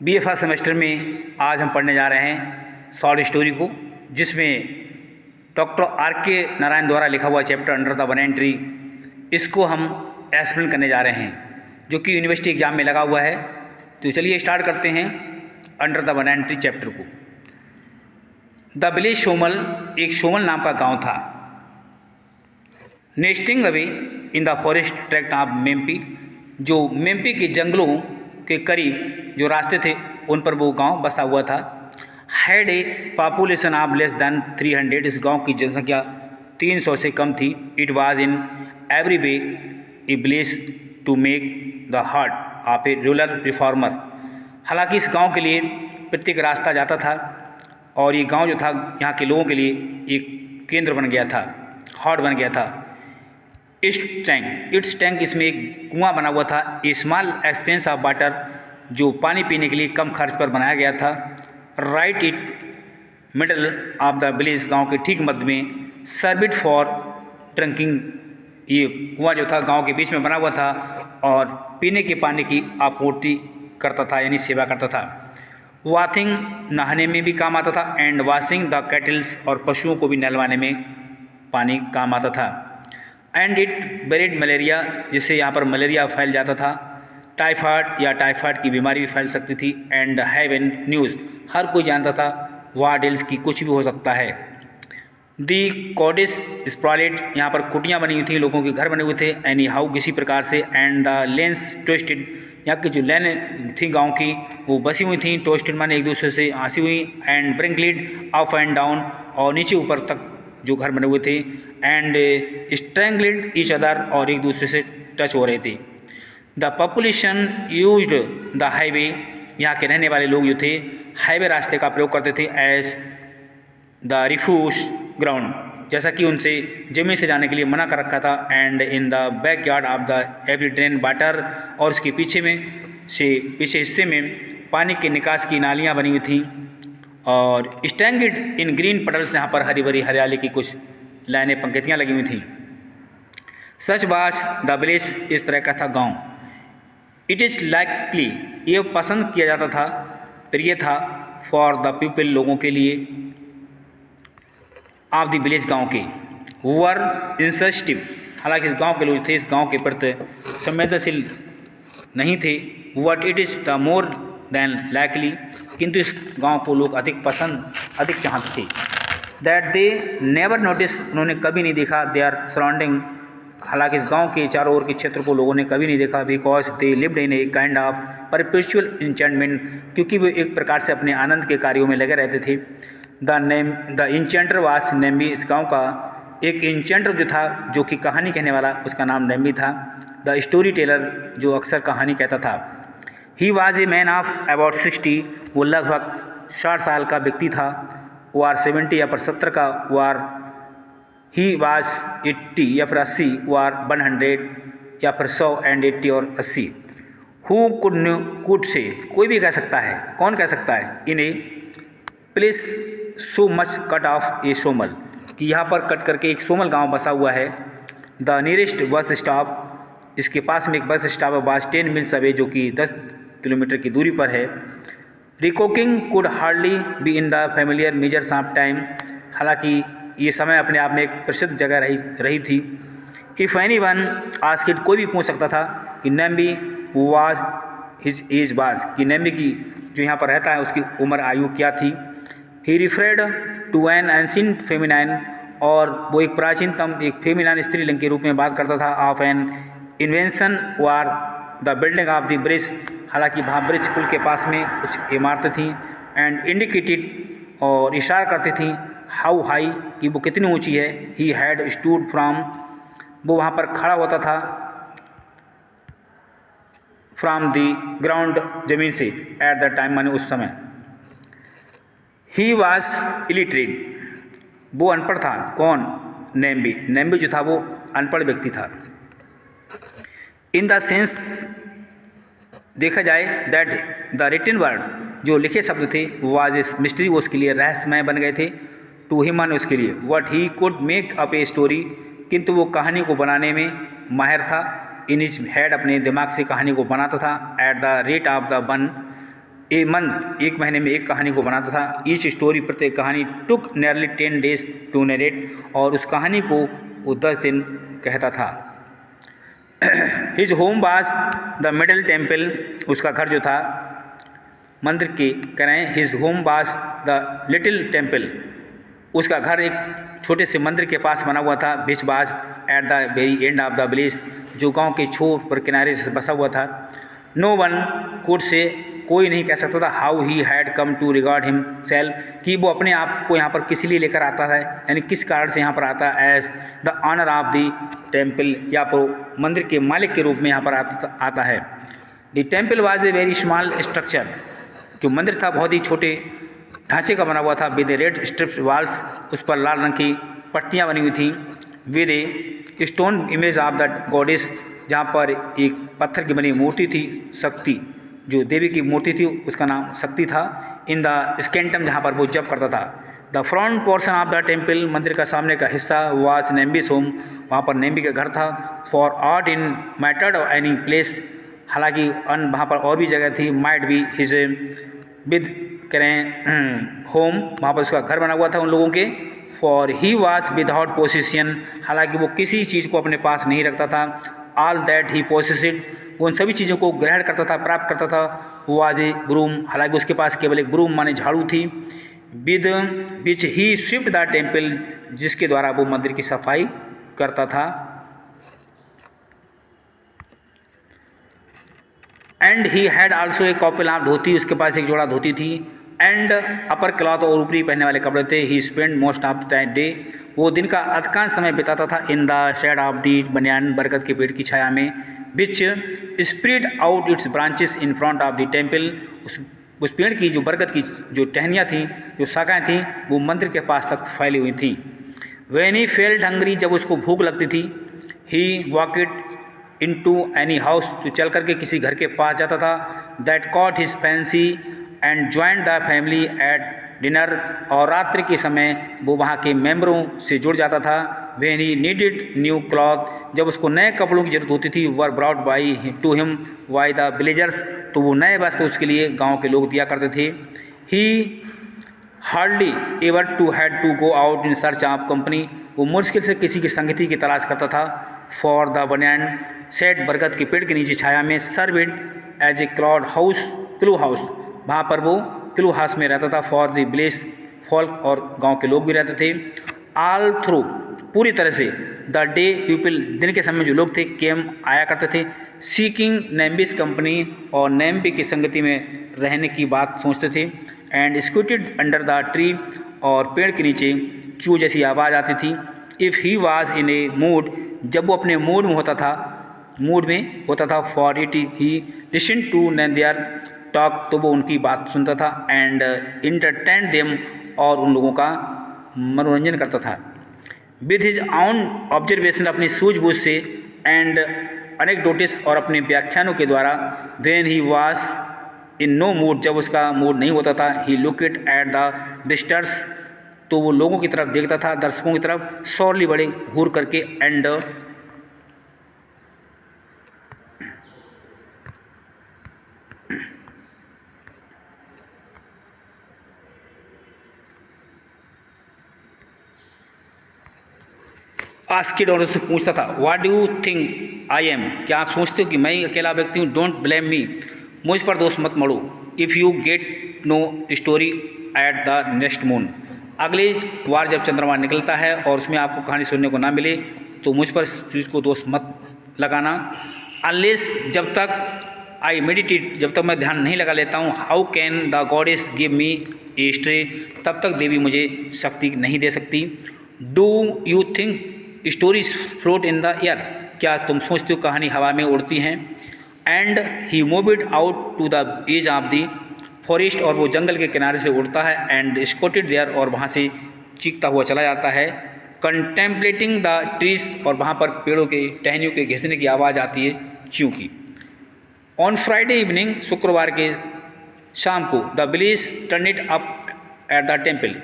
BA first semester में आज हम पढ़ने जा रहे हैं शॉर्ट स्टोरी को, जिसमें डॉक्टर आर के नारायण द्वारा लिखा हुआ chapter under the banyan tree, इसको हम एक्सप्लेन करने जा रहे हैं, जो कि यूनिवर्सिटी एग्जाम में लगा हुआ है। तो चलिए स्टार्ट करते हैं under the banyan tree chapter को। द विलेज सोमल, एक सोमल नाम का गांव था। Nesting away in the forest tract of Mempi, जो मेम्पी के जंगलों के करीब जो रास्ते थे उन पर वो गांव बसा हुआ था। Had a population of less than 300, इस गांव की जनसंख्या 300 से कम थी। It was in every way a village to make the heart of a rural reformer, हालांकि इस गांव के लिए प्रत्येक रास्ता जाता था और ये गांव जो था यहाँ के लोगों के लिए एक केंद्र बन गया था, हार्ट बन गया था। इट्स टैंक, इसमें एक कुआं बना हुआ था। ए स्मॉल एक्सपेंस ऑफ वाटर, जो पानी पीने के लिए कम खर्च पर बनाया गया था। Right it middle of the village, गांव के ठीक मध्य में। सर्व इट फॉर ड्रिंकिंग, ये कुआं जो था गांव के बीच में बना हुआ था और पीने के पानी की आपूर्ति करता था, यानी सेवा करता था। वाथिंग, नहाने में भी काम आता था। एंड वॉशिंग द कैटल्स, और पशुओं को भी नहलवाने में पानी काम आता था। एंड इट बेरिड मलेरिया, जिससे यहाँ पर मलेरिया फैल जाता था। टाइफाइड या टाइफाइड की बीमारी भी फैल सकती थी। एंड हैवन न्यूज़, हर कोई जानता था वार एल्स की कुछ भी हो सकता है। दी कॉडेस स्प्रॉलेड, यहाँ पर कुटियाँ बनी हुई थी, लोगों के घर बने हुए थे। एनी हाउ, किसी प्रकार से। एंड द लेंस ट्विस्टेड, यहाँ की जो लेन थी गांव की वो बसी हुई थी। ट्विस्टेड माने एक दूसरे से हंसी हुई। एंड ब्रिंकलिड अप एंड डाउन, और नीचे ऊपर तक जो घर बने हुए थे। एंड स्ट्रैंगलिड ईच अदर, और एक दूसरे से टच हो रहे थे। The population used the highway, यहाँ के रहने वाले लोग जो थे हाईवे रास्ते का प्रयोग करते थे। एज द रिफ्यूज ग्राउंड, जैसा कि उनसे जमीन से जाने के लिए मना कर रखा था। And in the back yard of the every drain water, और उसके पीछे हिस्से में पानी के निकास की नालियाँ बनी हुई थी। और स्टैंगिड इन ग्रीन पटल्स, यहाँ पर हरी भरी हरियाली की कुछ लाइनें पंक्तियाँ लगी हुई थी। सच वाज द विलेज, इस तरह का था गांव। इट इज़ लाइकली, ये पसंद किया जाता था, प्रिय था। फॉर द पीपल, लोगों के लिए। ऑफ द विलेज, गाँव के। वर इंसेंसिटिव, हालांकि इस गांव के लोग थे इस गांव के प्रति संवेदनशील नहीं थे। What it is the more than likely, किंतु इस गांव को लोग अधिक चाहते थे। दैट दे नेवर नोटिस, उन्होंने कभी नहीं देखा। दे आर सराउंडिंग, हालांकि इस गांव के चारों ओर के क्षेत्र को लोगों ने कभी नहीं देखा। Because they lived in a kind of perpetual enchantment, क्योंकि वे एक प्रकार से अपने आनंद के कार्यों में लगे रहते थे। द इंचेंटर वास नेम्बी, इस गाँव का एक इंचेंटर जो था, जो कि कहानी कहने वाला, उसका नाम नेम्बी था। द स्टोरी टेलर, जो अक्सर कहानी कहता था। He was a man of about 60, वो लगभग 60 साल का व्यक्ति था। वो आर 70 या फिर 70 का। वो आर ही वाज 80 या फिर 80। वो आर 100 या फिर 100 एंड 80 और 80। हु कुड से, कोई भी कह सकता है, कौन कह सकता है। In a place so much cut off a Somal, कि यहाँ पर कट करके एक सोमल गांव बसा हुआ है। द नियरेस्ट बस स्टॉप, इसके पास में एक बस स्टॉप है। बास 10 मिल्स अवे, जो कि 10 किलोमीटर की दूरी पर है। Reckoning could hardly be in the familiar measures of time, हालांकि ये समय अपने आप में एक प्रसिद्ध जगह रही थी। इफ़ एनी वन आस्क्ड, कोई भी पूछ सकता था कि नेम्बी वाज हिज एज वाज, कि नेम्बी की जो यहाँ पर रहता है उसकी उम्र आयु क्या थी। He referred to an ancient feminine, और वो एक प्राचीनतम एक फेमिनाइन स्त्रीलिंग के रूप में बात करता था। Of an invention war the building of the bridge, हालांकि वहाँ ब्रिज पुल के पास में कुछ इमारतें थीं। एंड इंडिकेटेड, और इशारा करती थी। हाउ हाई, कि वो कितनी ऊंची है। ही हैड स्टूड फ्रॉम, वो वहाँ पर खड़ा होता था। फ्रॉम द ग्राउंड, जमीन से। एट द टाइम, माने उस समय। ही वॉज इलिटरेट, वो अनपढ़ था। कौन? नेम्बी। नेम्बी जो था वो अनपढ़ व्यक्ति था। इन द सेंस, देखा जाए, दैट द रिटन वर्ड, जो लिखे शब्द थे, वाज इस मिस्ट्री, वो उसके लिए रहस्यमय बन गए थे। टू हिम, माने उसके लिए। What he could make up a story, किंतु वो कहानी को बनाने में माहिर था। इन हिज हेड, अपने दिमाग से कहानी को बनाता था। At the rate of the one a month, एक महीने में एक कहानी को बनाता था। ईच स्टोरी, प्रत्येक कहानी, टुक नियरली 10 days टू नरेट, और उस कहानी को वो 10 दिन कहता था। His home was the middle temple, उसका घर जो था मंदिर के करें, his home was the little temple, उसका घर एक छोटे से मंदिर के पास बना हुआ था। Which was at the very end of the village, जो गांव के छोर पर किनारे से बसा हुआ था। नो वन कुड से, कोई नहीं कह सकता था, how he had come to regard himself, कि वो अपने आप को यहाँ पर किस लिए लेकर आता है, यानी किस कारण से यहाँ पर आता है। As the honour of the temple, या फिर मंदिर के मालिक के रूप में यहाँ पर आता है। The temple was a very small structure, जो मंदिर था बहुत ही छोटे ढांचे का बना हुआ था। With A red strips walls, उस पर लाल रंग की पट्टियाँ बनी हुई थी। With a stone image of the goddess, जहाँ पर एक पत्थर की बनी मूर्ति थी, शक्ति, जो देवी की मूर्ति थी उसका नाम शक्ति था। इन द स्केंटम, जहाँ पर वो जप करता था। The front portion of the temple, मंदिर का सामने का हिस्सा, वाज नेम्बिस होम, वहाँ पर नेम्बी का घर था। फॉर आर्ट इन मैटर्ड और एनी प्लेस, हालांकि वहाँ पर और भी जगह थी। माइट बी हिज विद करें होम, वहाँ पर उसका घर बना हुआ था उन लोगों के। For he was without position, हालांकि वो किसी चीज़ को अपने पास नहीं रखता था। ऑल दैट ही पोसेसिड, वो उन सभी चीज़ों को ग्रहण करता था, प्राप्त करता था। वाज ए ब्रूम, हालांकि उसके पास केवल एक ब्रूम माने झाड़ू थी। With which he swept the temple, जिसके द्वारा वो मंदिर की सफाई करता था। And he had also a couple of dhoti, उसके पास एक जोड़ा धोती थी। एंड अपर क्लॉथ, और ऊपरी पहनने वाले कपड़े थे। He spend most of the day, वो दिन का अधिकांश समय बिताता था। In the shade of the banyan, बरगद के पेड़ की छाया में। Which spread out its branches in front of the temple, उस पेड़ की जो बरगद की जो टहनियाँ थीं, जो शाखाएँ थीं, वो मंदिर के पास तक फैली हुई थीं। व्हेन ही फेल्ट हंग्री, जब उसको भूख लगती थी। ही वॉकेड इनटू एनी हाउस, तो चल करके किसी घर के पास जाता था। That cot his fancy and joint the family at dinner, और रात्रि के समय वो वहाँ के मेंबरों से जुड़ जाता था। When he needed new cloth, जब उसको नए कपड़ों की जरूरत होती थी। Were brought by two him by the villagers, तो वो नए वस्त्र उसके लिए गांव के लोग दिया करते थे। He hardly ever to had to go out in search of company, वो मुश्किल से किसी की संगति की तलाश करता था। फॉर द बनियान सेट, बरगद के पेड़ के नीचे छाया में। Served as a club house, club house, वहाँ पर वो क्लू हाउस में रहता था। फॉर द विलेज फॉल्क, और गांव के लोग भी रहते थे। ऑल थ्रू, पूरी तरह से। द डे पीपल, दिन के समय जो लोग थे, केम, आया करते थे। सीकिंग नेम्बिस कंपनी, और नेम्बी की संगति में रहने की बात सोचते थे। And squatted under the tree, और पेड़ के नीचे चू जैसी आवाज़ आती थी। If he was in a mood, जब वो अपने मूड में होता था। For it he listen to their talk, तो वो उनकी बात सुनता था। एंड इंटरटेन देम, और उन लोगों का मनोरंजन करता था। विद हिज ऑन ऑब्जर्वेशन, अपनी सूझबूझ से। एंड एनेक्डोटिस, और अपने व्याख्यानों के द्वारा। When he was in no mood, जब उसका मूड नहीं होता था। He looked at the visitors, तो वो लोगों की तरफ देखता था, दर्शकों की तरफ, सॉरली, बड़े घूर करके। एंड आस्किड, और उससे पूछता था। What do you think I am, क्या आप सोचते हो कि मैं अकेला व्यक्ति हूँ। डोंट ब्लेम मी, मुझ पर दोष मत मढ़ो। If you get no story at the next moon, अगली बार जब चंद्रमा निकलता है और उसमें आपको कहानी सुनने को ना मिले, तो मुझ पर इस चीज़ को दोष मत लगाना। अनलेस, जब तक आई मेडिटेट, जब तक मैं ध्यान नहीं लगा लेता हूँ। How can the goddess give me a story, तब तक देवी मुझे शक्ति नहीं दे सकती। Do you think stories float in the air, क्या तुम सोचते हो कहानी हवा में उड़ती हैं। And he moved out to the edge of the forest, और वो जंगल के किनारे से उड़ता है। एंड स्कॉटेड देयर, और वहाँ से चीखता हुआ चला जाता है। कंटेम्पलेटिंग द ट्रीज, और वहाँ पर पेड़ों के टहनियों के घिसने की आवाज़ आती है, च्यों की। ऑन फ्राइडे इवनिंग, शुक्रवार के शाम को। The village turn it up at the temple,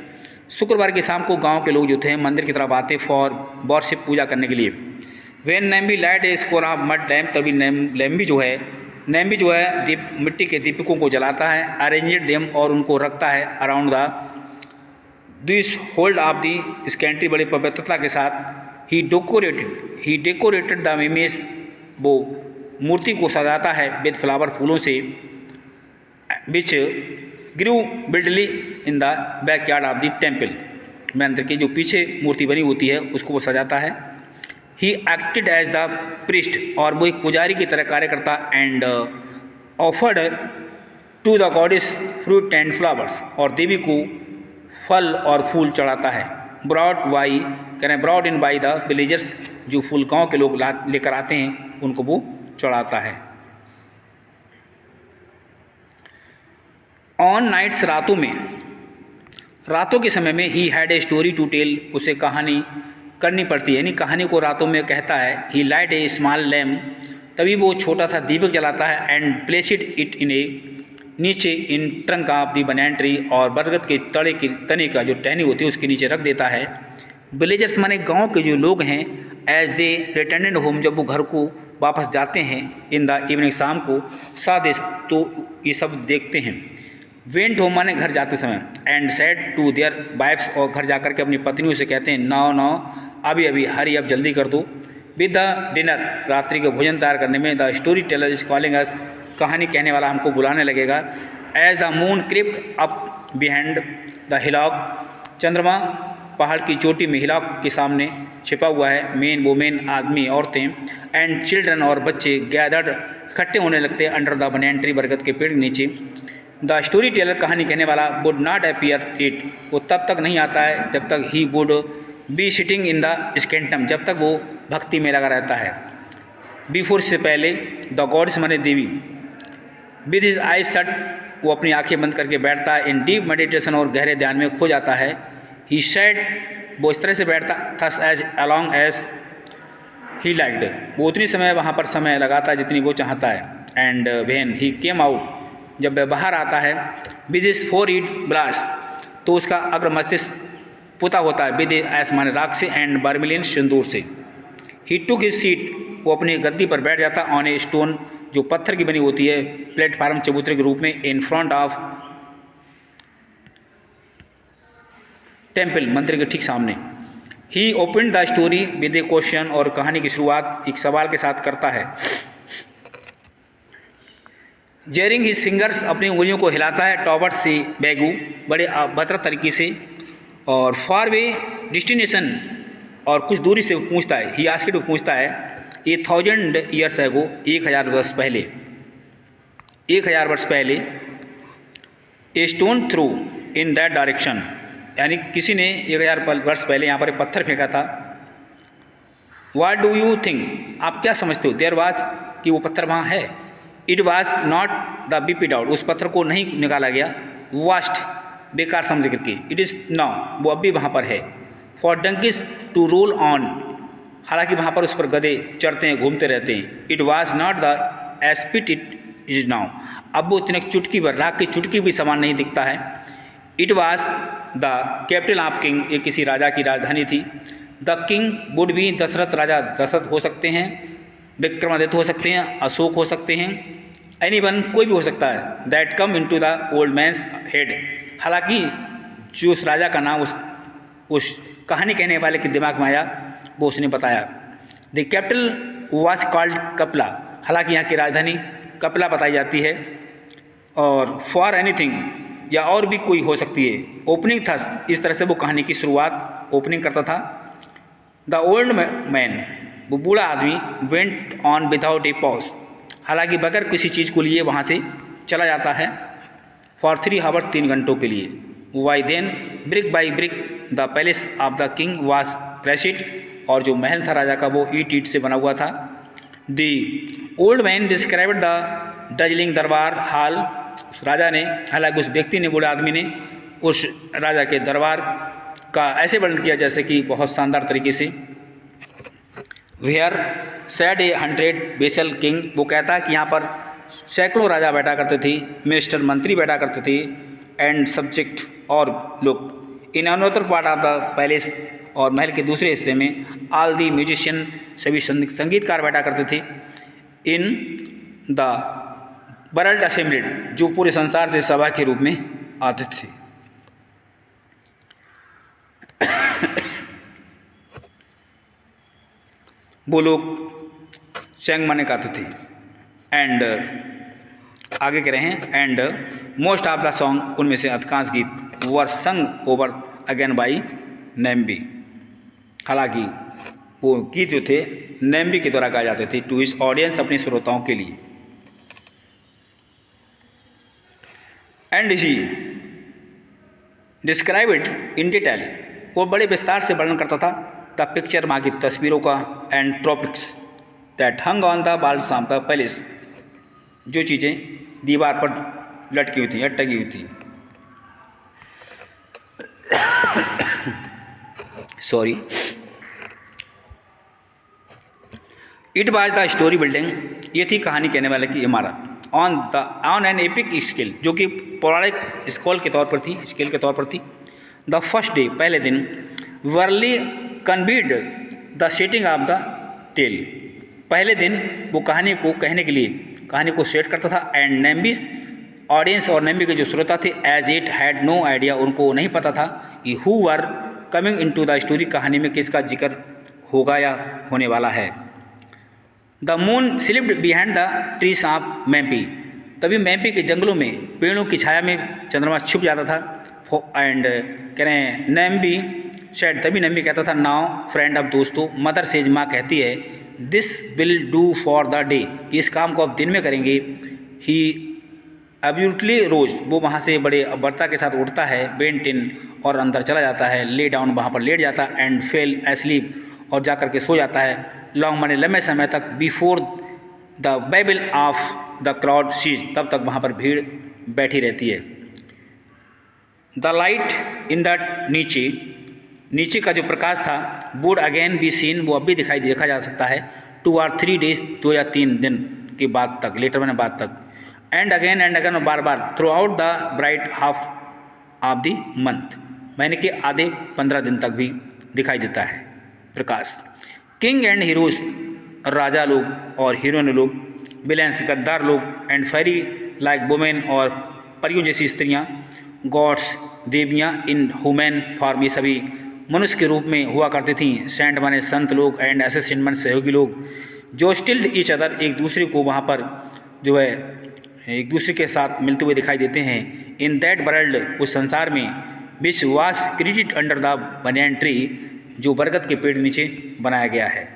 शुक्रवार की शाम को गांव के लोग जो थे मंदिर की तरफ आते फॉर वर्शिप, पूजा करने के लिए। When Nambi light a score of mud lamp, तभी नेम्बी जो है नेमी जो है दीप मिट्टी के दीपकों को जलाता है, अरेंजेड देम और उनको रखता है around the threshold of the sanctuary बड़ी पवित्रता के साथ। ही डेकोरेटेड द इमेज, वो मूर्ति को सजाता है विद फ्लावर फूलों से, which grew wildly in the backyard of the temple, मंदिर के जो पीछे मूर्ति बनी होती है उसको वो सजाता है। He acted as the priest, और वो एक पुजारी की तरह कार्य करता, and offered to the goddess fruit and flowers, और देवी को फल और फूल चढ़ाता है। Brought in by the villagers, जो फूल गाँव के लोग लेकर आते हैं उनको वो चढ़ाता है। ऑन नाइट्स, रातों के समय में he had a story to tell, उसे कहानी करनी पड़ती है, यानी कहानी को रातों में कहता है। He light A small lamp, तभी वो छोटा सा दीपक जलाता है, एंड प्लेसिड इट इन ए, नीचे इन ट्रंक ऑफ दी बनैन ट्री, और बरगद के तने का जो टहनी होती है उसके नीचे रख देता है। विलेजर्स माने गांव के जो लोग हैं, एज दे रिटर्नेड होम, जब वो घर को वापस जाते हैं, इन द इवनिंग, शाम को, सादिस, तो ये सब देखते हैं। वेंट होम माने घर जाते समय, and said to their wives, और घर जाकर के अपनी पत्नियों से कहते हैं, नाउ अभी हरी अब जल्दी कर दो। विद द डिनर, रात्रि के भोजन तैयार करने में, the story teller is calling us, कहानी कहने वाला हमको बुलाने लगेगा। As the moon crept up behind the hillock, चंद्रमा पहाड़ की चोटी में हिलॉक के सामने छिपा हुआ है। मेन वोमेन, आदमी औरतें, एंड चिल्ड्रन और बच्चे, गैदर्ड इकट्ठे होने लगते हैं अंडर द बनैन ट्री, बरगद के पेड़ के नीचे। द स्टोरी टेलर, कहानी कहने वाला, वुड नॉट अपीयर इट, वो तब तक नहीं आता है जब तक he would be sitting in the sanctum, जब तक वो भक्ति में लगा रहता है। बिफोर, से पहले, द गॉड्स माने देवी, विद हिज आइज शट, वो अपनी आंखें बंद करके बैठता है, इन डीप मेडिटेशन, और गहरे ध्यान में खो जाता है। ही सैड, वो इस तरह से बैठता, thus as along as he liked, वो उतनी समय वहाँ पर समय लगाता है जितनी वो चाहता है। And when he came out, जब वह बाहर आता है, विद हिज फोर ईड ब्लास्ट, तो उसका अग्र मस्तिष्क पुता होता है, विद आसमान राख से, एंड बर्मिलियन सिंदूर से। ही टुक हिज सीट, वो अपनी गद्दी पर बैठ जाता, ऑन ए स्टोन, जो पत्थर की बनी होती है, प्लेटफार्म चबूतरे के रूप में, इन फ्रंट ऑफ टेम्पल, मंदिर के ठीक सामने। He open the story with a question, और कहानी की शुरुआत एक सवाल के साथ करता है। जेरिंग हिज फिंगर्स, अपनी उंगलियों को हिलाता है, टॉवर्ड्स से बैगू, बड़े अभद्र तरीके से, और फार वे डेस्टिनेशन, और कुछ दूरी से पूछता है। ही आस्क्ड, वो पूछता है, 1000 ईयर्स एगो, 1000 वर्ष पहले, 1000 वर्ष पहले, a stone through in that direction, यानी किसी ने 1000 वर्ष पहले यहाँ पर एक पत्थर फेंका था। व्हाट डू यू थिंक, आप क्या समझते हो, देयर वाज, कि वो पत्थर वहाँ है। It was not the be pit out, उस पत्थर को नहीं निकाला गया, वास्ट, बेकार समझ करके। इट इज़ नाउ, वो अब भी वहाँ पर है। For donkeys to roll on, हालांकि वहाँ पर उस पर गधे चढ़ते हैं, घूमते रहते हैं। It was not the aspect it is now, अब वो इतने चुटकी पर, राख की चुटकी भी समान नहीं दिखता है। It was the capital of king, ये किसी राजा की राजधानी थी। The king would be Dasharath, राजा दशरथ हो सकते हैं, विक्रमादित्य हो सकते हैं, अशोक हो सकते हैं, एनीवन, कोई भी हो सकता है। That come into the old man's head, हालांकि जो उस राजा का नाम उस कहानी कहने वाले के दिमाग में आया वो उसने बताया। The capital was called Kapila, हालांकि यहाँ की राजधानी कपिला बताई जाती है। और फॉर एनीथिंग, या और भी कोई हो सकती है। ओपनिंग था, इस तरह से वो कहानी की शुरुआत ओपनिंग करता था। द ओल्ड मैन, वो बूढ़ा आदमी, went on without a pause, हालांकि बगैर किसी चीज़ को लिए वहाँ से चला जाता है। फॉर 3 आवर्स, 3 घंटों के लिए। Why then, brick by brick, the palace of the king was crushed, और जो महल था राजा का वो ईट से बना हुआ था। The old man described the dazzling durbar hall, राजा ने, हालांकि उस व्यक्ति ने, बूढ़े आदमी ने उस राजा के दरबार का ऐसे वर्णन किया जैसे कि बहुत शानदार तरीके से। Where said a 100 basil king, वो कहता है कि यहाँ पर सैकड़ों राजा बैठा करते थे, मिनिस्टर, मंत्री बैठा करते थे, एंड सब्जेक्ट, और लोग। In another part of the palace, और महल के दूसरे हिस्से में, ऑल दी म्यूजिशियन, सभी संगीतकार बैठा करते थे। इन द वर्ल्ड असेंबली, जो पूरे संसार से सभा के रूप में आते थे। वो लोग चैंग माने गाते थे। एंड आगे कह रहे हैं, and most of the song, उनमें से अधिकांश गीत वर संग ओवर अगेन बाई नेम्बी। हालांकि वो गीत जो थे नेम्बी के द्वारा गाए जाते थे टू हिज ऑडियंस, अपने श्रोताओं के लिए। And he describe it in detail, वो बड़े विस्तार से वर्णन करता था द पिक्चर, माँ की तस्वीरों का, and tropics that hung on the बालसाम the palace, जो चीज़ें दीवार पर लटकी हुई थी या टंगी हुई थी। Sorry. It was the story building, ये थी कहानी कहने वाले की इमारत, ऑन एन एपिक स्केल, जो कि पौराणिक स्केल के तौर पर थी। द फर्स्ट डे, पहले दिन, merely conveyed the setting of the tale, पहले दिन वो कहानी को कहने के लिए कहानी को सेट करता था। एंड नेम्बीज ऑडियंस, और नेम्बी के जो श्रोता थे, as it had no idea, उनको नहीं पता था कि who were coming into the द स्टोरी, कहानी में किसका जिक्र होगा या होने वाला है। The moon slipped behind the trees of Mempi, तभी मैम्पी के जंगलों में पेड़ों की छाया में चंद्रमा छुप जाता था। एंड कह रहे हैं नेम्बी शायद, तभी नेम्बी कहता था, नाउ फ्रेंड, अब दोस्तों, मदर सेज, माँ कहती है, this will do for the day, इस काम को अब दिन में करेंगे। ही एब्यूटली रोज, वो वहाँ से बड़े अबरता के साथ उठता है, बेंट इन, और अंदर चला जाता है, ले डाउन, वहाँ पर लेट जाता है, एंड फेल एस्लीप, और जा करके सो जाता है, लॉन्ग माने लंबे समय तक, before the babble of the crowd cease, तब तक वहाँ पर भीड़ बैठी रहती है। द लाइट इन द नीचे का जो प्रकाश था, वुड अगेन बी सीन, वो अब भी देखा जा सकता है, 2 or 3 days, 2 या 3 दिन के बाद तक, लेटर मैंने बाद तक, and again, bar bar, through out the bright half of the month, महीने के आधे 15 दिन तक भी दिखाई देता है प्रकाश। किंग एंड हीरोज, राजा लोग और हीरोइन लोग, विलेंस, गद्दार लोग, एंड फेरी लाइक वुमेन, और परियों जैसी स्त्रियाँ, गॉड्स, देवियाँ, इन ह्यूमन फॉर्म, ये सभी मनुष्य के रूप में हुआ करती थीं। सेंट माने संत लोग, एंड असिस्टेंट माने सहयोगी लोग, जो स्टिल्ड ईच अदर, एक दूसरे को वहाँ पर जो है एक दूसरे के साथ मिलते हुए दिखाई देते हैं। इन दैट वर्ल्ड, उस संसार में, which was created under the banyan tree, जो बरगद के पेड़ नीचे बनाया गया है।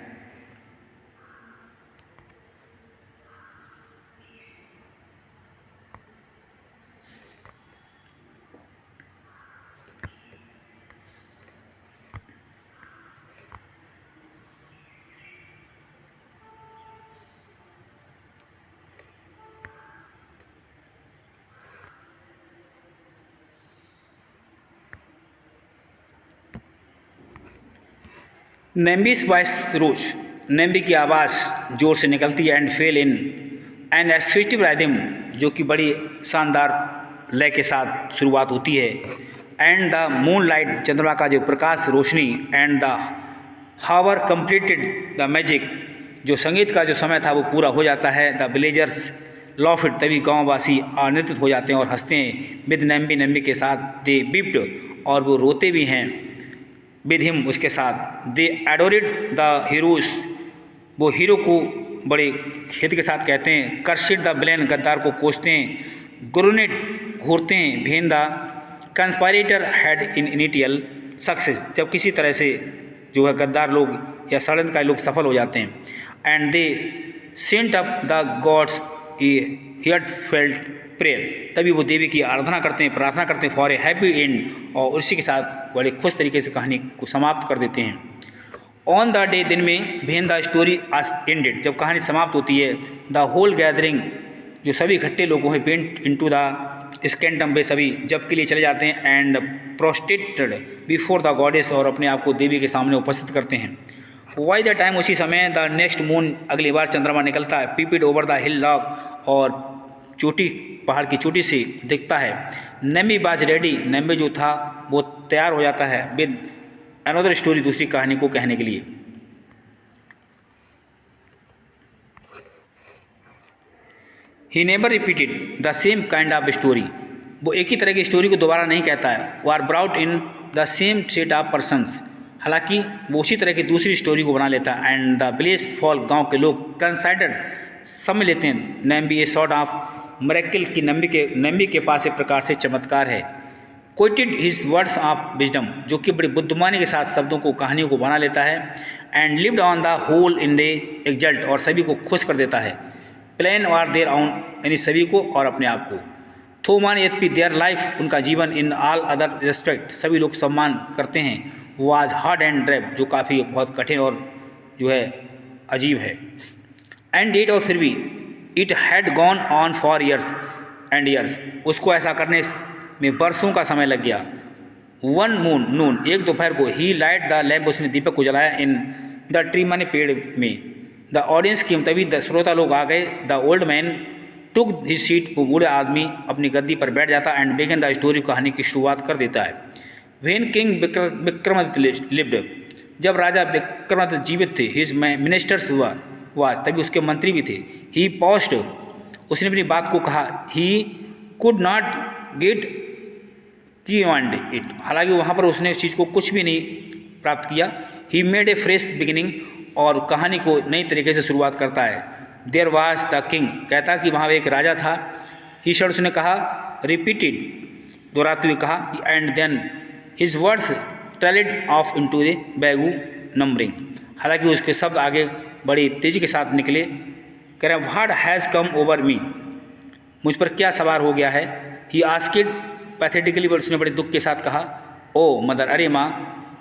नेम्बीस वॉइस रोज, नेम्बी की आवाज़ जोर से निकलती है, एंड फेल इन एंड एस्फिस्टिव राइदिम, जो कि बड़ी शानदार लय के साथ शुरुआत होती है। एंड द मून लाइट, चंद्रमा का जो प्रकाश, रोशनी, and the hour completed the magic, जो संगीत का जो समय था वो पूरा हो जाता है। द विलेजर्स लॉफ इट, तभी गाँववासी आनंदित हो जाते हैं और हंसते हैं। विद नेम्बी के साथ, दे बिप्ड, और वो रोते भी हैं विद हिम, उसके साथ। दे एडोरेड द हीरोज, वो हीरो को बड़े खेत के साथ कहते हैं। कर्शिड द विलेन, गद्दार को कोसते हैं। गुरुनेट, घूरते हैं। भेन the कंस्पायरेटर had in initial success, जब किसी तरह से जो है गद्दार लोग या षड्यंत्रकारी लोग सफल हो जाते हैं। And they sent up the gods heartfelt prayer, तभी वो देवी की आराधना करते हैं, प्रार्थना करते हैं फॉर ए हैप्पी एंड, और उसी के साथ बड़े खुश तरीके से कहानी को समाप्त कर देते हैं। ऑन द डे, दिन में, भेन द स्टोरी आज एंडेड, जब कहानी समाप्त होती है, द होल गैदरिंग, जो सभी इकट्ठे लोगों हैं, पेंट इनटू द स्कैंडम, वे सभी जब के लिए चले जाते हैं। एंड प्रोस्टेटेड बिफोर द गॉडेस, और अपने आप को देवी के सामने उपस्थित करते हैं। वाई द टाइम, उसी समय, द नेक्स्ट मून, अगली बार चंद्रमा निकलता है। पीपिड ओवर द हिल लॉक, और चोटी, पहाड़ की चोटी से दिखता है। नेम्बी बाज रेडी, नेम्बी जो था वो तैयार हो जाता है विद अनदर स्टोरी, दूसरी कहानी को कहने के लिए। He never repeated the same kind of story, वो एक ही तरह की स्टोरी को दोबारा नहीं कहता है। वो are brought in the same set of persons, हालांकि वो उसी तरह की दूसरी स्टोरी को बना लेता है। एंड द विलेज फॉल, गांव के लोग कंसाइडर समझ लेते हैं नम्बी ए सॉर्ट ऑफ मरेकिल की नम्बी के पास एक प्रकार से चमत्कार है। Coated his words of wisdom, जो कि बड़ी बुद्धिमानी के साथ शब्दों को कहानियों को बना लेता है। And lived on the whole in the exalt, और सभी को खुश कर देता है। प्लेन और देयर ऑन, यानी सभी को और अपने आप को। थोमान यद्यपि देयर लाइफ, उनका जीवन इन ऑल अदर रिस्पेक्ट, सभी लोग सम्मान करते हैं, वाज हार्ड एंड ड्रेब, जो काफ़ी बहुत कठिन और जो है अजीब है। एंड डेट, और फिर भी it had gone on for years and years, उसको ऐसा करने में वर्षों का समय लग गया। वन नून, एक दोपहर को, ही लाइट द लैम्प, उसने दीपक को जलाया इन द ट्री, माने पेड़ में। द ऑडियंस की, तभी श्रोता लोग आ गए। The old man took his seat, वो बूढ़े आदमी अपनी गद्दी पर बैठ जाता। एंड बिगिन द स्टोरी, कहानी की शुरुआत कर देता है। व्हेन किंग विक्रमादित्य लिव्ड, जब राजा विक्रमादित्य जीवित थे, हिज मिनिस्टर्स वाज, तभी उसके मंत्री भी थे। ही पॉज्ड, उसने अपनी बात को कहा। ही कुड नॉट गेट की वांड इट, हालांकि वहाँ पर उसने इस चीज़ को कुछ भी नहीं प्राप्त किया। He made a fresh beginning, और कहानी को नई तरीके से शुरुआत करता है। देयर वाज द किंग, कहता कि वहाँ एक राजा था। ही शर्ट, उसने कहा, रिपीटेड, दोहराते हुए कहा। And then his words trailed off into the vague numbering, हालांकि उसके शब्द आगे बड़ी तेजी के साथ निकले। कह रहे हैं, what has come over me, मुझ पर क्या सवार हो गया है। ही आस्किड पैथेटिकली, उसने बड़े दुख के साथ कहा। ओ मदर, अरे माँ।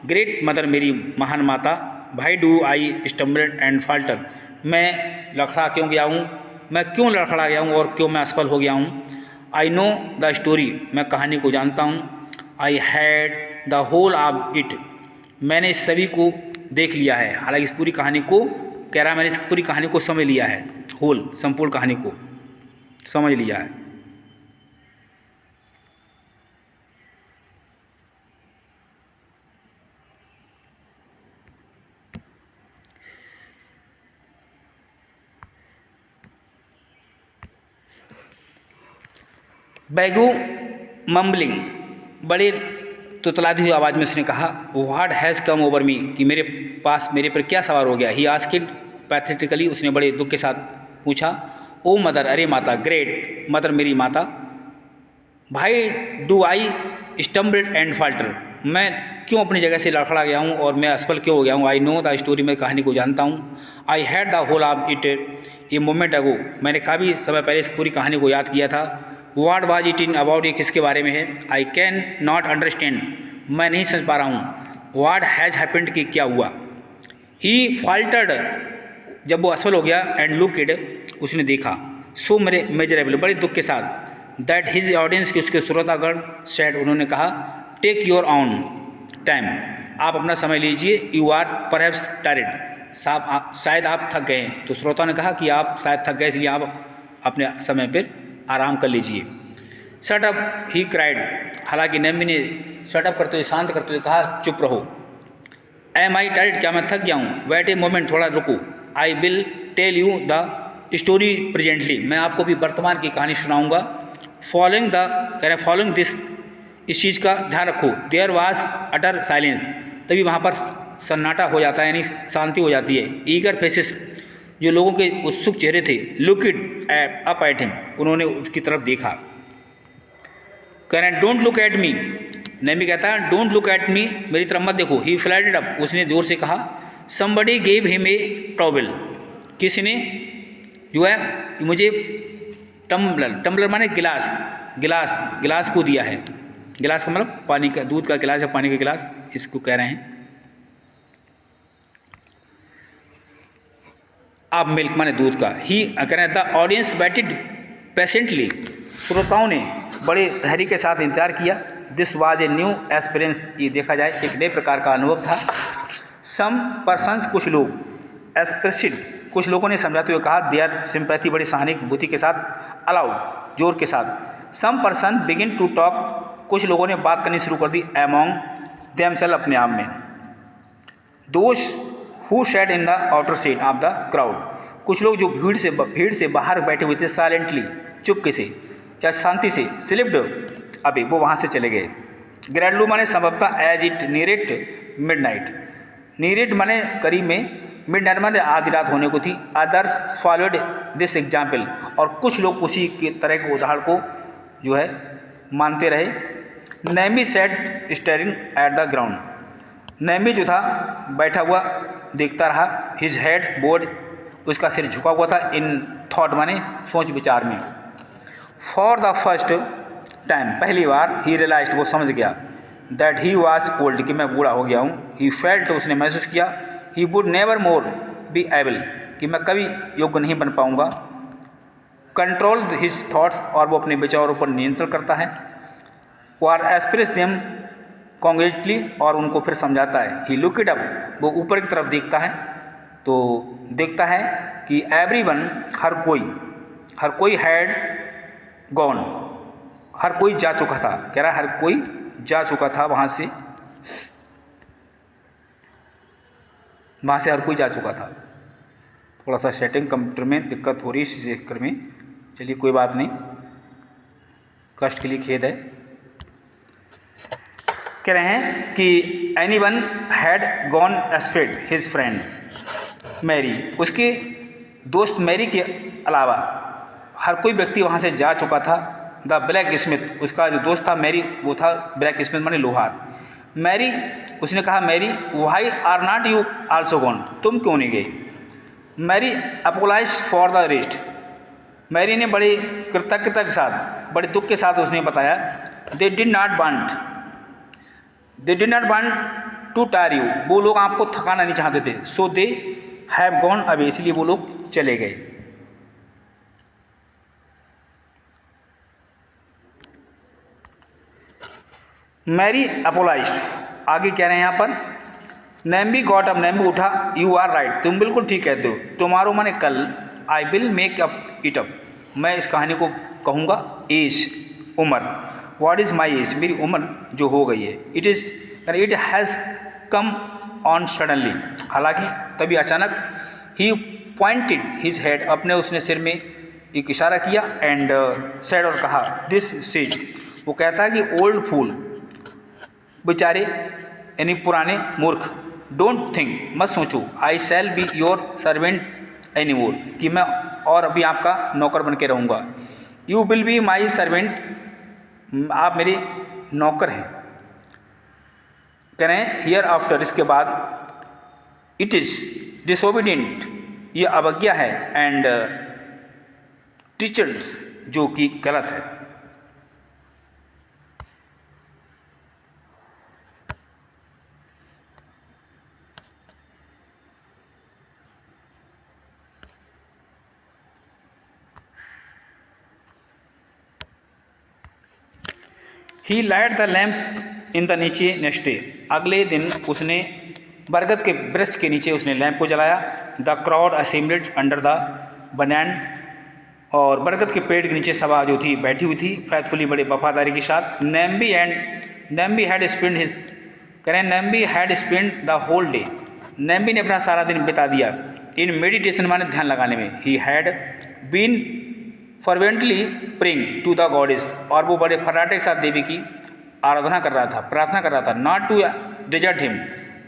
ग्रेट मदर, मेरी महान माता। भाई do I stumble and falter, मैं लड़खड़ा क्यों गया हूँ, मैं क्यों लड़खड़ा गया हूँ और क्यों मैं असफल हो गया हूँ। आई नो द स्टोरी, मैं कहानी को जानता हूँ। I had the whole of it, मैंने इस सभी को देख लिया है, हालांकि इस पूरी कहानी को कह रहा, मैंने इस पूरी कहानी को समझ लिया है। होल, संपूर्ण कहानी को समझ लिया है। बैगू मम्बलिंग, बड़े तुतलाती हुई आवाज़ में उसने कहा, what has come over me, कि मेरे पास, मेरे पर क्या सवार हो गया। ही आस्किड पैथेटिकली, उसने बड़े दुख के साथ पूछा। ओ मदर, अरे माता। ग्रेट मदर, मेरी माता। भाई do I stumbled and falter, मैं क्यों अपनी जगह से लड़खड़ा गया हूँ और मैं असफल क्यों हो गया हूँ। आई नो द स्टोरी, मैं कहानी को जानता हूँ। I had the whole of it a moment ago, मैंने काफ़ी समय पहले इस पूरी कहानी को याद किया था। What was it in about, ये किसके बारे में है। आई कैन नॉट अंडरस्टैंड, मैं नहीं समझ पा रहा हूँ। व्हाट हैज़ हैपेंड, कि क्या हुआ। ही फाल्टर्ड, जब वो असफल हो गया। एंड लुकड, उसने देखा। सो मेरे मेजरेबल, बड़े दुख के साथ। दैट हिज ऑडियंस, की उसके श्रोतागण, सेड, उन्होंने कहा, टेक योर ऑन टाइम, आप अपना समय लीजिए। यू आर परहैप्स टायर्ड, शायद आप थक गए। तो श्रोता ने कहा कि आप शायद थक गए, इसलिए आप अपने समय पर आराम कर लीजिए। शट अप, ही क्राइड, हालांकि नम्बी ने शट अप करते हुए, शांत करते हुए कहा, चुप रहो। एम आई टायर्ड, क्या मैं थक गया हूँ। वेट ए मोमेंट, थोड़ा रुको। I will tell you the story presently, मैं आपको भी वर्तमान की कहानी सुनाऊंगा। फॉलोइंग द, कह रहे हैं फॉलोइंग दिस, इस चीज़ का ध्यान रखो। देयर वाज अटर साइलेंस, तभी वहाँ पर सन्नाटा हो जाता है, यानी शांति हो जाती है। ईगर फेसेस, जो लोगों के उत्सुक चेहरे थे। Look it up at him, उन्होंने उसकी तरफ देखा। कह रहे हैं, don't look at me, Nambi कहता है, डोंट लुक एट मी, मेरी तरफ मत देखो। ही फ्लैटेड अप, उसने जोर से कहा। Somebody gave him a towel, किसी ने जो है मुझे टम्बलर माने गिलास, गिलास को दिया है। गिलास का मतलब पानी का, दूध का गिलास या पानी का गिलास, इसको कह रहे हैं। अब मिल्क माने दूध का। ही कह रहे हैं, द ऑडियंस वेटेड पेशेंटली, श्रोताओं ने बड़े धैर्य के साथ इंतजार किया। This was a new experience, ये देखा जाए एक नए प्रकार का अनुभव था। सम पर्सन्स, कुछ लोग, एक्सप्रेसिड, कुछ लोगों ने समझाते हुए कहा। देयर सिंपैथी, बड़ी सहानुभूति के साथ। अलाउड, जोर के साथ। Some person begin to talk, कुछ लोगों ने बात करनी शुरू कर दी। एमोंग देमसेल्फ, अपने आप में। Those who sat in the outer seat of the crowd, कुछ लोग जो भीड़ से बाहर बैठे हुए थे साइलेंटली, चुपके से या शांति से, स्लिप्ड अभी वो वहाँ से चले गए। ग्रेडलू माने संभवतः एज इट नीरेट मिडनाइट, नीरेट माने करीब में, मिडनाइट माने आधी रात होने को थी। अदर्स फॉलोड दिस एग्जाम्पल, और कुछ लोग उसी के तरह के उदाहरण को जो है मानते रहे। Nemi set staring at the ground, Nemi जो था बैठा हुआ देखता रहा। हिज हेड बोर्ड, उसका सिर झुका हुआ था। इन थॉट माने सोच विचार में। फॉर द फर्स्ट टाइम, पहली बार, ही रियलाइज्ड, वो समझ गया, दैट ही वॉज ओल्ड, कि मैं बूढ़ा हो गया हूँ। ही फेल्ट, उसने महसूस किया, he would never more be able, कि मैं कभी योग्य नहीं बन पाऊँगा। कंट्रोल हिज थॉट्स, और वो अपने विचारों पर नियंत्रण करता है। और एक्सप्रेस देम कॉन्ग्रेटली, और उनको फिर समझाता है। ही लुक इट अप, वो ऊपर की तरफ देखता है तो देखता है कि एवरीवन, हर कोई हैड गॉन, हर कोई जा चुका था। कह रहा हर कोई जा चुका था वहाँ से हर कोई जा चुका था। थोड़ा सा सेटिंग कंप्यूटर में दिक्कत हो रही है इस चक्कर में, चलिए कोई बात नहीं, कष्ट के लिए खेद है। कह रहे हैं कि anyone had gone espied his friend Mary, उसके दोस्त मैरी के अलावा हर कोई व्यक्ति वहाँ से जा चुका था। द ब्लैक स्मिथ, उसका जो दोस्त था मैरी, वो था ब्लैक स्मिथ माने लोहार। मैरी, उसने कहा Mary, why are not you also gone, तुम क्यों नहीं गए। Mary apologise for the rest, Mary ने बड़ी कृतज्ञता के साथ, बड़े दुख के साथ उसने बताया, they did not want to tire you, वो लोग आपको थकाना नहीं चाहते थे। So they have gone away, इसलिए वो लोग चले गए। मैरी अपोलाइज्ड, आगे कह रहे हैं यहाँ पर, नेम्बी गॉट अप, नेम्बी उठा, यू आर राइट, तुम बिल्कुल ठीक कहते हो। टुमारो माने कल, I will make up it up, मैं इस कहानी को कहूँगा। एज, उम्र, व्हाट इज़ माई एज, मेरी उम्र जो हो गई है। It has come on suddenly, हालांकि तभी अचानक। ही पॉइंटेड हिज हेड, अपने उसने सिर में एक इशारा किया। एंड सेड, और कहा, दिस सेज, वो कहता है कि ओल्ड फूल, बेचारे यानी पुराने मूर्ख, डोंट थिंक, मत सोचो, I shall be your servant any more, कि मैं और अभी आपका नौकर बन के रहूँगा। You will be my servant, आप मेरे नौकर हैं। कह रहे हैं हियर आफ्टर, इसके बाद, इट इज़ डिसोबीडियंट, ये अवज्ञा है, एंड टीचर्स, जो कि गलत है। He light the lamp in the niche next day, अगले दिन उसने बरगद के वृक्ष के नीचे उसने लैंप को जलाया। The crowd assembled under the banyan, और बरगद के पेड़ के नीचे सभा जो थी बैठी हुई थी फैथफुली, बड़े वफादारी के साथ। नेम्बी हैड स्पेंड हिज, करें Nambi had spend the whole day, Nambi ने अपना सारा दिन बिता दिया इन मेडिटेशन माने ध्यान लगाने में। He had been fervently praying to the goddess, और वो बड़े फर्राटे के साथ देवी की आराधना कर रहा था, प्रार्थना कर रहा था। नॉट टू डिजर्ट हिम,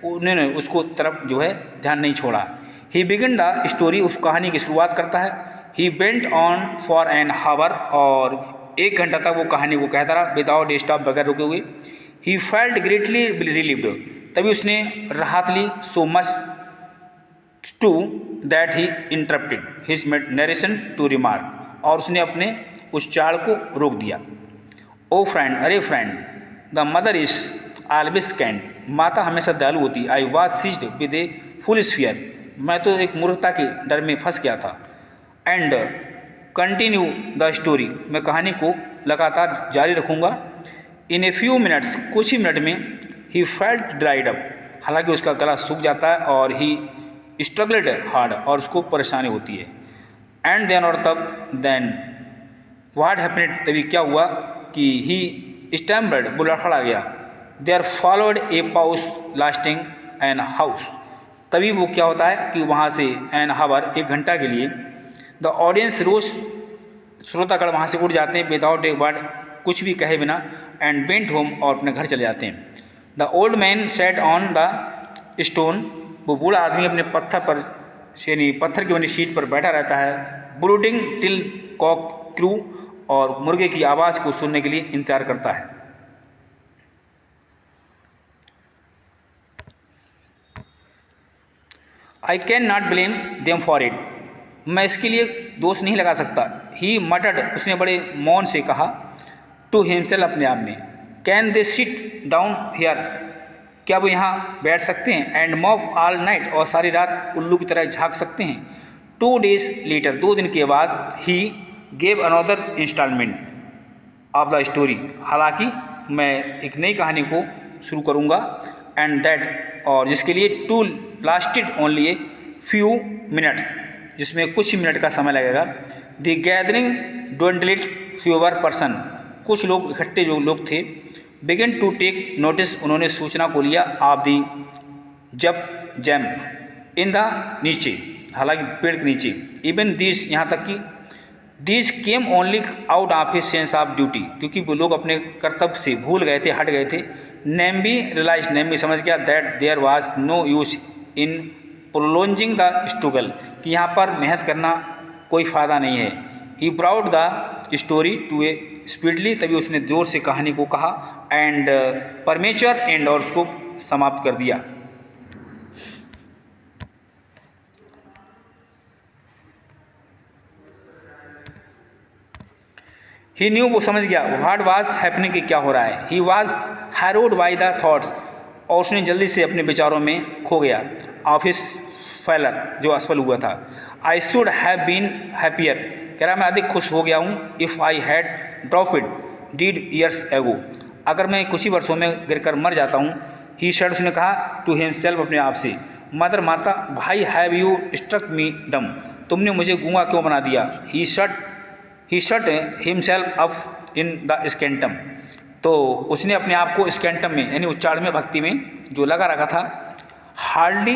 उन्होंने उसको तरफ जो है ध्यान नहीं छोड़ा। ही बिगिन द स्टोरी, उस कहानी की शुरुआत करता है। He went on for an hour, और 1 घंटा तक वो कहानी को कहता रहा विदाउट स्टॉप, बगैर रुके हुए। ही फेल्ट ग्रेटली रिलीव्ड, तभी उसने राहत ली। So much to that he interrupted his narration to remark, और उसने अपने उस चाल को रोक दिया। ओ फ्रेंड, अरे friend, the mother is always kind, माता हमेशा दयालु होती। I was seized with a foolish fear, मैं तो एक मूर्खता के डर में फंस गया था। एंड कंटिन्यू द स्टोरी, मैं कहानी को लगातार जारी रखूँगा। इन ए फ्यू मिनट्स, कुछ ही मिनट में, ही फेल्ट ड्राइड अप, हालांकि उसका गला सूख जाता है, और ही स्ट्रगल्ड हार्ड, और उसको परेशानी होती है। एंड देन, और तब, देन व्हाट हैपेंड, तभी क्या हुआ कि ही स्टैम्बर्ड, वो लड़खड़ा गया। There followed a pause lasting an hour, तभी वो क्या होता है कि वहाँ से एन हावर 1 घंटा के लिए द ऑडियंस रोज, श्रोतागण वहाँ से उठ जाते हैं विदाउट ए वर्ड, कुछ भी कहे बिना, एंड वेंट होम, और अपने घर चले जाते हैं। The old man set on the stone, वो बूढ़ा आदमी अपने पत्थर पर, यानी पत्थर की बनी शीट पर बैठा रहता है, ब्रूडिंग टिल कॉक क्रू, और मुर्गे की आवाज़ को सुनने के लिए इंतजार करता है। I can not blame them for it, मैं इसके लिए दोष नहीं लगा सकता। ही मटर्ड, उसने बड़े मौन से कहा, टू हिमसेल्फ, अपने आप में, can they sit down here, क्या वो यहाँ बैठ सकते हैं, एंड मॉप ऑल नाइट, और सारी रात उल्लू की तरह झाँक सकते हैं। 2 days लेटर, 2 दिन के बाद, he gave another instalment of the story, हालांकि मैं एक नई कहानी को शुरू करूँगा, एंड दैट, और जिसके लिए to lasted only a few minutes, जिसमें कुछ ही मिनट का समय लगेगा। The gathering dwindled fewer person, कुछ लोग इकट्ठे जो लोग थे, बिगिन टू टेक नोटिस, उन्होंने सूचना को लिया, ऑफ दी जब जैम्प इन द नीचे, हालांकि पेड़ के नीचे, इवन दिस, यहाँ तक कि this came only out of a sense of duty, क्योंकि वो लोग अपने कर्तव्य से भूल गए थे, हट गए थे। नेम्बी रियलाइज, नेम्बी समझ गया, that there was no use in prolonging the struggle, कि यहाँ पर मेहनत करना कोई फ़ायदा नहीं है। He brought the story to a speedily, तभी उसने जोर से कहानी को कहा, एंड परमेचर एंड, और उसको समाप्त कर दिया। ही न्यू, वो समझ गया, व्हाट वाज हैपनिंग, कि क्या हो रहा है। He was Herod by the thoughts, और उसने जल्दी से अपने विचारों में खो गया। ऑफिस फेलर, जो असफल हुआ था। I should have been happier, कह रहा मैं अधिक खुश हो गया हूँ, if I had drop it deed years ago, अगर मैं कुछ ही वर्षों में गिरकर मर जाता हूँ। ही सेड, उसने कहा, टू हिमसेल्फ, अपने आप से, मदर, माता, भाई, हैव यू स्ट्रक मी डम, तुमने मुझे गूंगा क्यों बना दिया। He shut himself up in the sanctum, तो उसने अपने आप को स्केंटम में, यानी उच्चारण में, भक्ति में जो लगा रखा था। हार्डली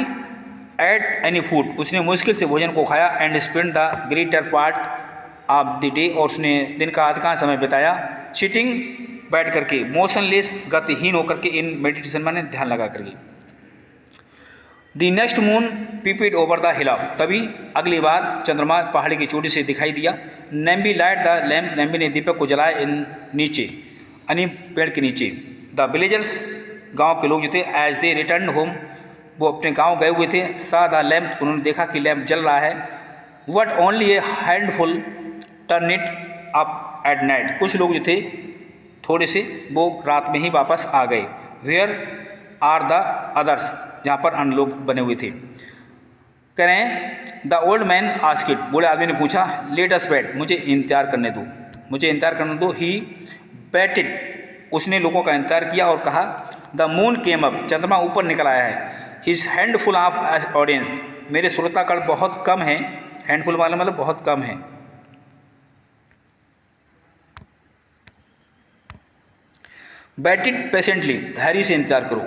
एट एनी फूड, उसने मुश्किल से भोजन को खाया, and spend the greater part of the day, और उसने दिन का अधिकांश समय बिताया सिटिंग, बैठ करके, मोशनलेस, गतिहीन होकर के, इन मेडिटेशन, माने ध्यान लगा करके। The next moon peeped over the hill, तभी अगली बार चंद्रमा पहाड़ी की चोटी से दिखाई दिया। नेम्बी लाइट द लैम्प, नेम्बी ने दीपक को जलाया, इन नीचे, यानी पेड़ के नीचे। द विलेजर्स, गांव के लोग जो थे, एज दे रिटर्न होम, वो अपने गांव गए हुए थे। सा द लैम्प, उन्होंने देखा कि लैम्प जल रहा है। What only A handful turn it up at night, कुछ लोग जो थे थोड़े से, वो रात में ही वापस आ गए। वेयर आर द अदर्स, जहाँ पर अन्य लोग बने हुए थे। कह रहे हैं, द ओल्ड मैन आस्क्ड, बूढ़े आदमी ने पूछा, लेट अस वेट, मुझे इंतजार करने दो, मुझे इंतजार करने दो। ही वेटेड, उसने लोगों का इंतजार किया और कहा, द मून केम अप, चंद्रमा ऊपर निकल आया है। हिज हैंडफुल ऑफ ऑडियंस, मेरे श्रोतागण बहुत कम हैं, हैंडफुल वाला मतलब बहुत कम है। वेटेड पेशेंटली, धैर्य से इंतजार करो।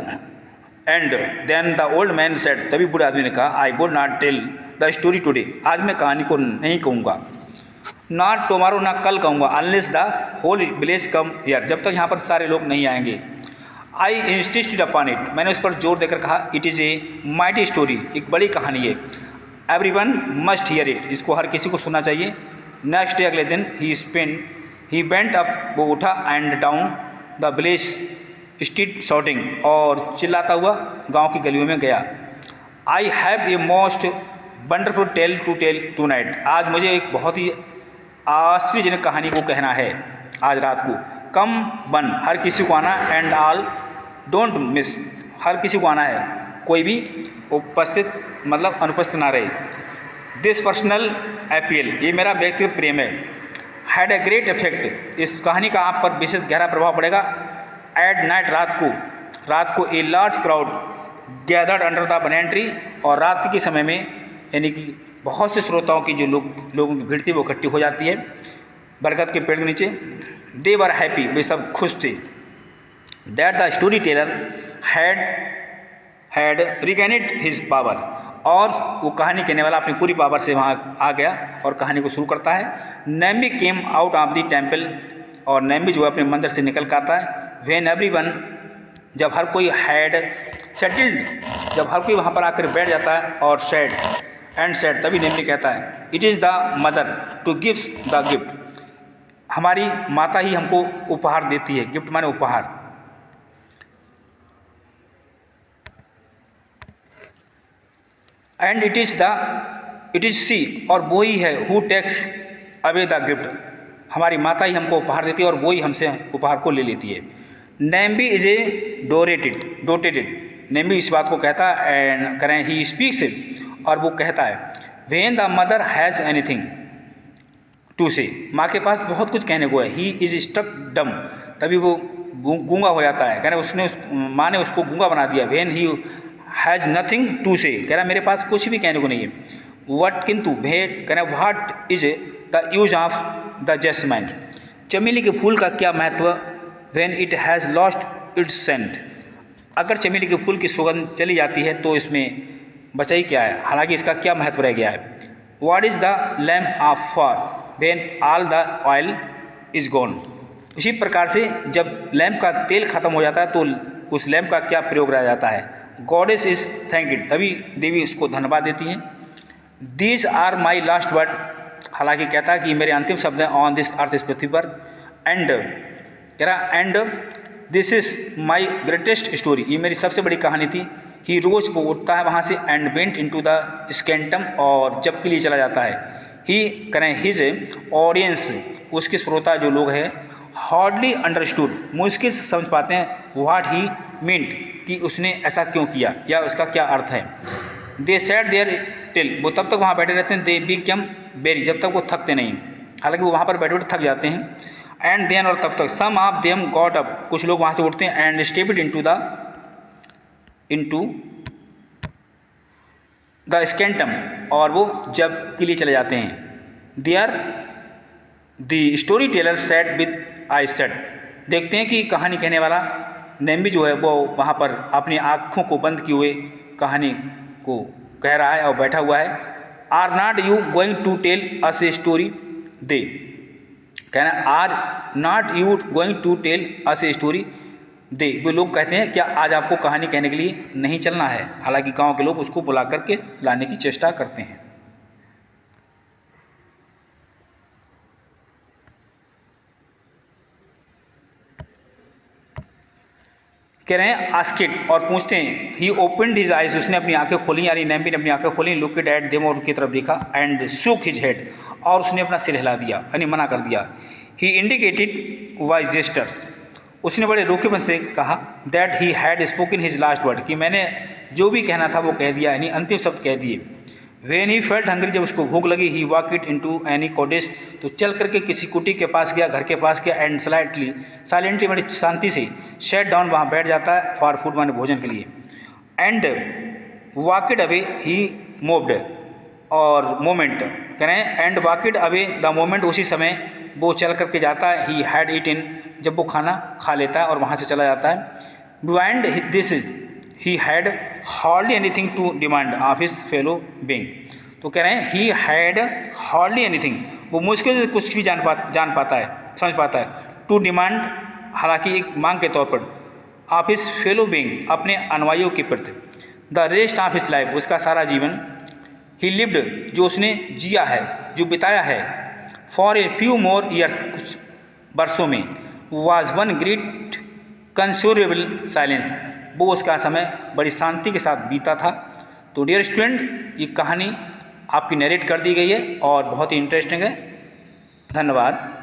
And then the old man said, तभी बूढ़े आदमी ने कहा, I would not tell the story today, आज मैं कहानी को नहीं कहूँगा, नॉट टुमारो, ना कल कहूँगा, unless the whole village come here, जब तक यहाँ पर सारे लोग नहीं आएंगे। आई इंसिस्टेड अपॉन इट, मैंने उस पर जोर देकर कहा, it is a mighty story, एक बड़ी कहानी है। एवरीवन मस्ट हियर इट, इसको हर किसी को सुनना चाहिए। नेक्स्ट डे, अगले दिन, ही वेंट अप, वो उठा, and down the village street shouting, और चिल्लाता हुआ गांव की गलियों में गया। I have a most wonderful tale tonight, आज मुझे एक बहुत ही आश्चर्यजनक कहानी को कहना है आज रात को। कम वन, हर किसी को आना, एंड ऑल डोंट मिस, हर किसी को आना है, कोई भी उपस्थित मतलब अनुपस्थित ना रहे। दिस पर्सनल अपील, ये मेरा व्यक्तिगत प्रेम है। हैड ए ग्रेट इफेक्ट, इस कहानी का आप पर विशेष गहरा प्रभाव पड़ेगा। एट नाइट, रात को a large crowd gathered under the banyan tree, और रात के समय में, यानी कि बहुत से श्रोताओं की जो लोगों की भीड़ थी वो इकट्ठी हो जाती है बरगद के पेड़ के नीचे। दे वर हैप्पी, वे सब खुश थे। That the story teller had regained his power, और वो कहानी कहने वाला अपनी पूरी पावर से वहाँ आ गया और कहानी को शुरू करता है। Nambi came out of the temple, और नेम्बी जो है अपने मंदिर से निकल कर आता है। व्हेन एवरीवन, जब हर कोई हैड सेटल्ड, जब हर कोई वहाँ पर आकर बैठ जाता है और सेड एंड सेड, तभी नेम्बी कहता है it is the mother two gives the gift, हमारी माता ही हमको उपहार देती है। गिफ्ट माने उपहार। एंड इट इज़ सी, और वो ही है who takes away the gift, हमारी माता ही हमको उपहार देती है और वो ही हमसे उपहार को ले लेती है। नेम्बी इज ए डोटेटेड, नेम्बी इस बात को कहता है एंड करें ही स्पीक्स, और वो कहता है when the mother has anything to say, माँ के पास बहुत कुछ कहने को है। ही इज स्टक डम, तभी वो गूंगा हो जाता है। कह रहे माँ ने उसको गूंगा बना दिया। When he has nothing to say, कह रहा मेरे पास कुछ भी कहने को नहीं है। वट, किंतु, भेंट, कह रहे what is the use of the jasmine, चमेली के फूल का क्या महत्व। When it has lost its scent, अगर चमेली के फूल की सुगंध चली जाती है तो इसमें बचा ही क्या है, हालांकि इसका क्या महत्व रह गया है। What is the lamp of for when all the oil is gone, इसी प्रकार से जब लैम्प का तेल खत्म हो जाता है तो उस लैम्प का क्या प्रयोग रह जाता है। गॉडेस इज थैंक्ड, तभी देवी उसको धन्यवाद देती हैं। These are my last word, हालांकि कहता है कि मेरे अंतिम शब्द हैं ऑन दिस अर्थ, इस पृथ्वी पर। एंड कह रहा and this is my greatest story, ये मेरी सबसे बड़ी कहानी थी। ही रोज वो उठता है वहाँ से and went into the sanctum, और जब के लिए चला जाता है। ही करें हिज ऑडियंस, उसके श्रोता जो लोग हैं, हार्डली अंडरस्टूड, मुश्किल से समझ पाते हैं व्हाट ही मींट, कि उसने ऐसा क्यों किया या उसका क्या अर्थ है। दे सेट देयर टिल, वो तब तक वहाँ बैठे रहते हैं। दे बिकम वेरी, जब तक वो थकते नहीं, हालांकि वो वहाँ पर बैठे बैठे थक जाते हैं। एंड देन, और तब तक, some of them got up, कुछ लोग वहाँ से उठते हैं and stepped into the sanctum, और वो जब के लिए चले जाते हैं। There the story teller set with eye set, देखते हैं कि कहानी कहने वाला नेम्बी जो है वो वहाँ पर अपनी आँखों को बंद किए हुए कहानी को कह रहा है और बैठा हुआ है। Are not you going to tell us a story, they कहना are not you going to tell us a story, they वो लोग कहते हैं क्या आज आपको कहानी कहने के लिए नहीं चलना है, हालांकि गांव के लोग उसको बुला करके लाने की चेष्टा करते हैं। कह रहे हैं आस्किट, और पूछते हैं ही ओपनड हिज आइज, उसने अपनी आंखें खोली, यानी नेम्बी ने अपनी आंखें खोली। लुकड एट देम, और उनकी तरफ देखा। एंड शूक हिज हेड, और उसने अपना सिर हिला दिया, यानी मना कर दिया। ही इंडिकेटेड वाइज जेस्टर्स, उसने बड़े रोकेपन से कहा that he had spoken his last word, कि मैंने जो भी कहना था वो कह दिया, यानी अंतिम शब्द कह दिए। व्हेन ही फेल्ट हंग्री, जब उसको भूख लगी, he walked into any cottage, तो चल करके किसी कुटी के पास गया, घर के पास गया। एंड साइलेंटली बड़ी शांति से शेट डाउन, वहाँ बैठ जाता है फॉर फूड, माने भोजन के लिए। एंड वॉकेड अवे, ही मूव्ड, और मोमेंट करें एंड वॉकेड अवे द मोमेंट, उसी समय वो चल करके जाता है। ही हैड ईटन, जब वो खाना खा लेता है और वहाँ से चला जाता है। And this is he had hardly anything to demand of his fellow being, तो कह रहे हैं ही हैड हार्डली एनीथिंग, वो मुश्किल से कुछ भी जान पाता है, समझ पाता है। टू डिमांड, हालांकि एक मांग के तौर पर। ऑफ हिज फेलो बीइंग, अपने अनुयायियों के प्रति। The rest of his life, उसका सारा जीवन। ही लिव्ड, जो उसने जिया है, जो बिताया है। For a few more years, कुछ वर्षों में। Was one great considerable silence, वो उसका समय बड़ी शांति के साथ बीता था। तो डियर स्टूडेंट, ये कहानी आपकी नरेट कर दी गई है और बहुत ही इंटरेस्टिंग है। धन्यवाद।